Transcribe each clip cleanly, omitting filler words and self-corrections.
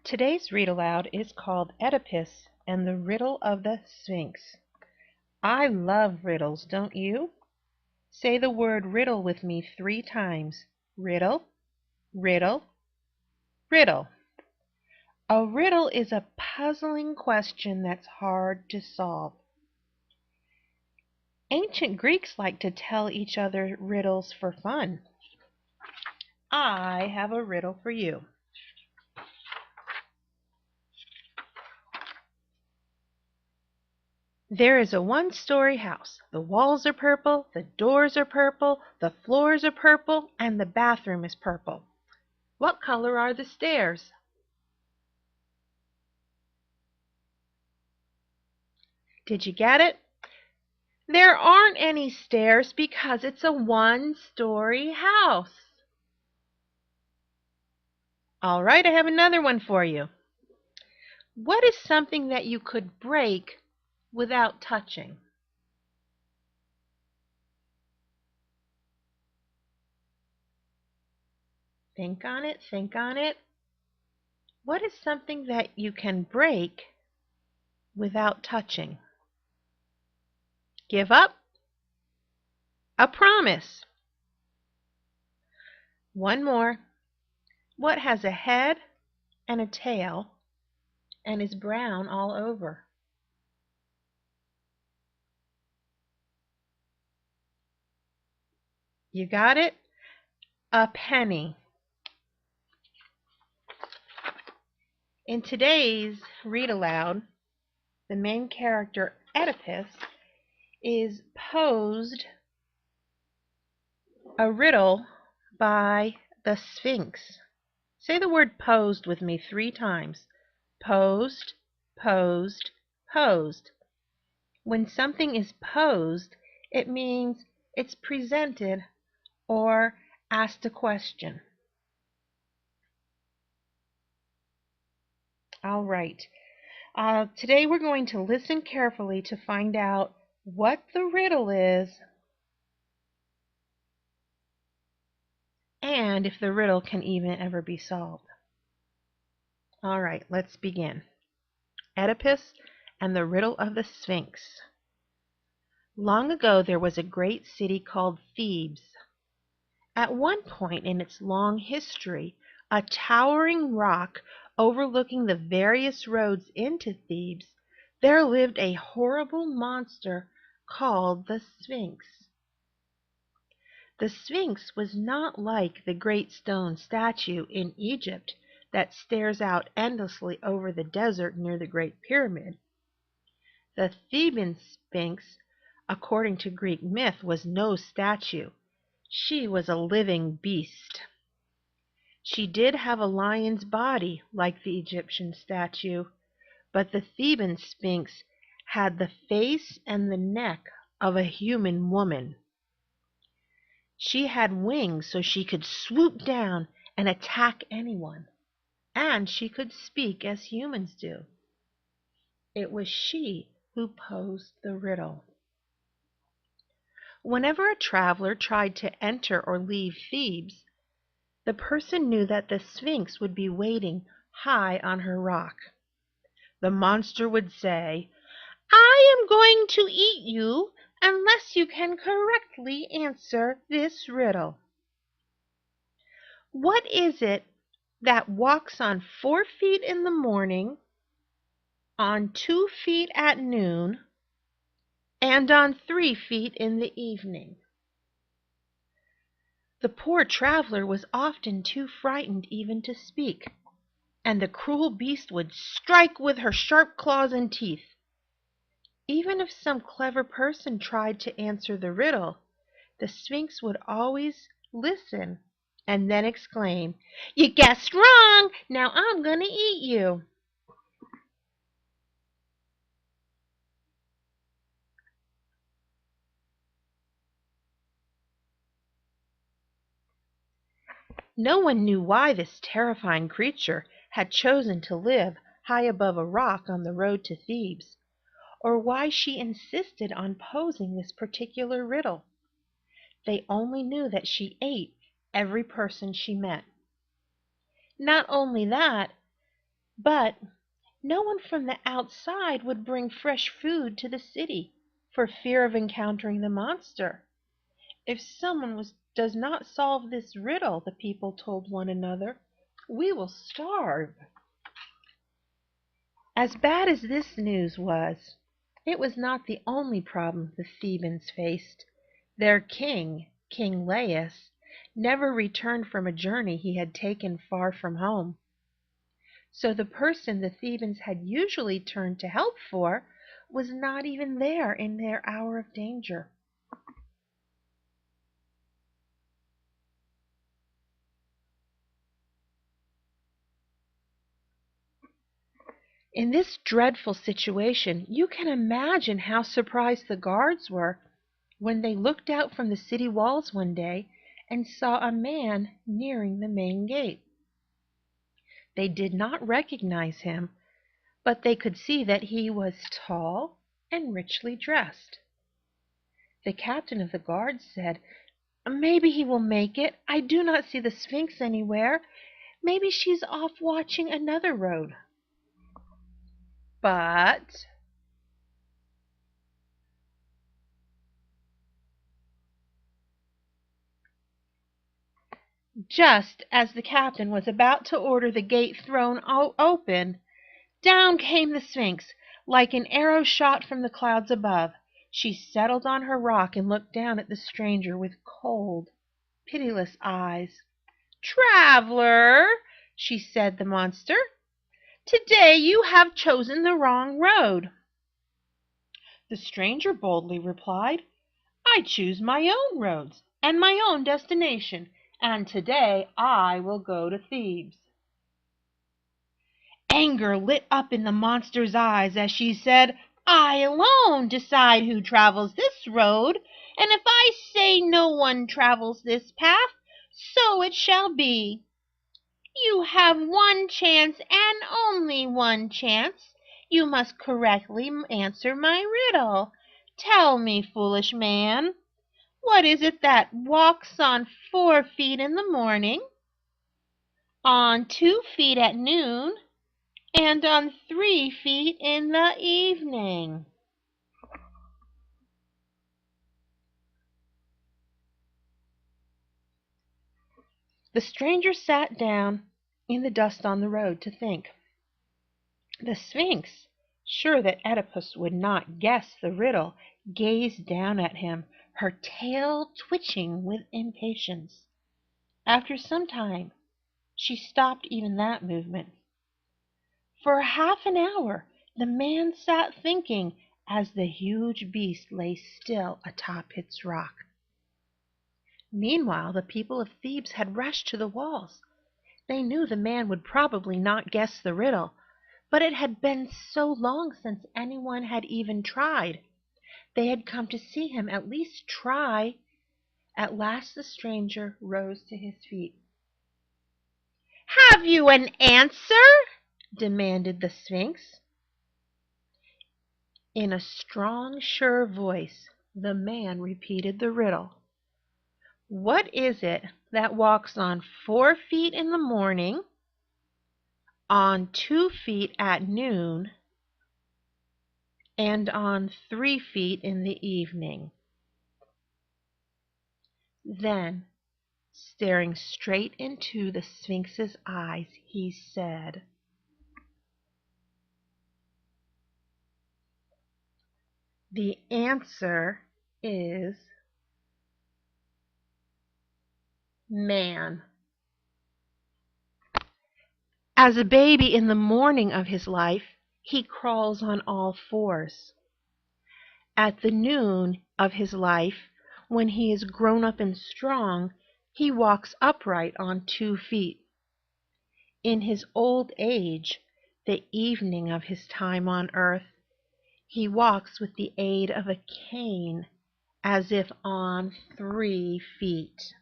Today's read aloud is called Oedipus and the Riddle of the Sphinx. I love riddles, don't you? Say the word riddle with me 3 times. Riddle, riddle, riddle. A riddle is a puzzling question that's hard to solve. Ancient Greeks liked to tell each other riddles for fun. I have a riddle for you. There is a one-story house. The walls are purple, the doors are purple, the floors are purple, and the bathroom is purple. What color are the stairs? Did you get it? There aren't any stairs because it's a one-story house. All right, I have another one for you. What is something that you could break without touching? Think on it, think on it. What is something that you can break without touching? Give up? A promise. One more. What has a head and a tail and is brown all over? You got it? A penny. In today's read aloud, the main character, Oedipus, is posed a riddle by the Sphinx. Say the word posed with me 3 times. Posed, posed, posed. When something is posed, it means it's presented or asked a question. All right. Today we're going to listen carefully to find out what the riddle is and if the riddle can even ever be solved. All right, let's begin. Oedipus and the Riddle of the Sphinx. Long ago there was a great city called Thebes. At one point in its long history, a towering rock overlooking the various roads into Thebes, there lived a horrible monster called the Sphinx. The Sphinx was not like the great stone statue in Egypt that stares out endlessly over the desert near the Great Pyramid. The Theban Sphinx, according to Greek myth, was no statue. She was a living beast. She did have a lion's body, like the Egyptian statue, but the Theban Sphinx had the face and the neck of a human woman. She had wings so she could swoop down and attack anyone, and she could speak as humans do. It was she who posed the riddle. Whenever a traveler tried to enter or leave Thebes, the person knew that the Sphinx would be waiting high on her rock. The monster would say, "I am going to eat you unless you can correctly answer this riddle. What is it that walks on 4 feet in the morning, on 2 feet at noon, and on 3 feet in the evening?" The poor traveler was often too frightened even to speak, and the cruel beast would strike with her sharp claws and teeth. Even if some clever person tried to answer the riddle, the Sphinx would always listen and then exclaim, "You guessed wrong! Now I'm going to eat you." No one knew why this terrifying creature had chosen to live high above a rock on the road to Thebes, or why she insisted on posing this particular riddle. They only knew that she ate every person she met. Not only that, But no one from the outside would bring fresh food to the city for fear of encountering the monster. If does not solve this riddle, the people told one another, we will starve. As bad as this news was, it was not the only problem the Thebans faced. Their king, King Laius, never returned from a journey he had taken far from home. So the person the Thebans had usually turned to help for was not even there in their hour of danger. In this dreadful situation, you can imagine how surprised the guards were when they looked out from the city walls one day and saw a man nearing the main gate. They did not recognize him, but they could see that he was tall and richly dressed. The captain of the guards said, "Maybe he will make it. I do not see the Sphinx anywhere. Maybe she's off watching another road." But just as the captain was about to order the gate thrown open, down came the Sphinx, like an arrow shot from the clouds above. She settled on her rock and looked down at the stranger with cold, pitiless eyes. "Traveler," she said to the monster, "today you have chosen the wrong road." The stranger boldly replied, "I choose my own roads and my own destination, and today I will go to Thebes." Anger lit up in the monster's eyes as she said, "I alone decide who travels this road, and if I say no one travels this path, so it shall be. You have one chance and only one chance. You must correctly answer my riddle. Tell me, foolish man, what is it that walks on 4 feet in the morning, on 2 feet at noon, and on 3 feet in the evening?" The stranger sat down in the dust on the road to think. The Sphinx, sure that Oedipus would not guess the riddle, gazed down at him, her tail twitching with impatience. After some time she stopped even that movement. For half an hour the man sat thinking as the huge beast lay still atop its rock. Meanwhile the people of Thebes had rushed to the walls. They knew the man would probably not guess the riddle, but it had been so long since anyone had even tried. They had come to see him at least try. At last the stranger rose to his feet. "Have you an answer?" demanded the Sphinx. In a strong, sure voice the man repeated the riddle. "What is it that walks on 4 feet in the morning, on 2 feet at noon, and on 3 feet in the evening?" Then, staring straight into the Sphinx's eyes, he said, "The answer is man." As a baby in the morning of his life, he crawls on all fours. At the noon of his life, when he is grown up and strong, he walks upright on 2 feet. In his old age, the evening of his time on earth, he walks with the aid of a cane, as if on 3 feet.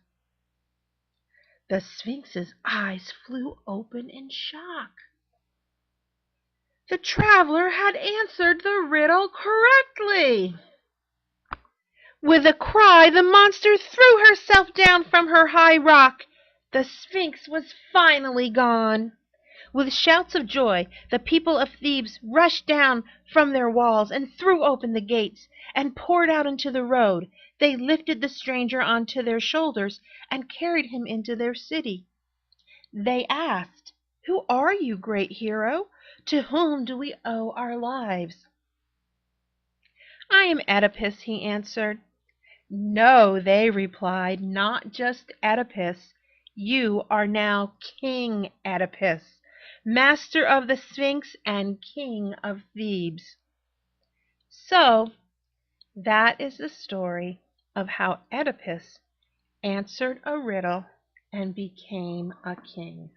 The Sphinx's eyes flew open in shock. The traveler had answered the riddle correctly. With a cry, the monster threw herself down from her high rock. The Sphinx was finally gone. With shouts of joy, the people of Thebes rushed down from their walls and threw open the gates and poured out into the road. They lifted the stranger onto their shoulders and carried him into their city. They asked, "Who are you, great hero? To whom do we owe our lives?" "I am Oedipus," he answered. "No," they replied, "not just Oedipus. You are now King Oedipus, master of the Sphinx and king of Thebes." So that is the story of how Oedipus answered a riddle and became a king.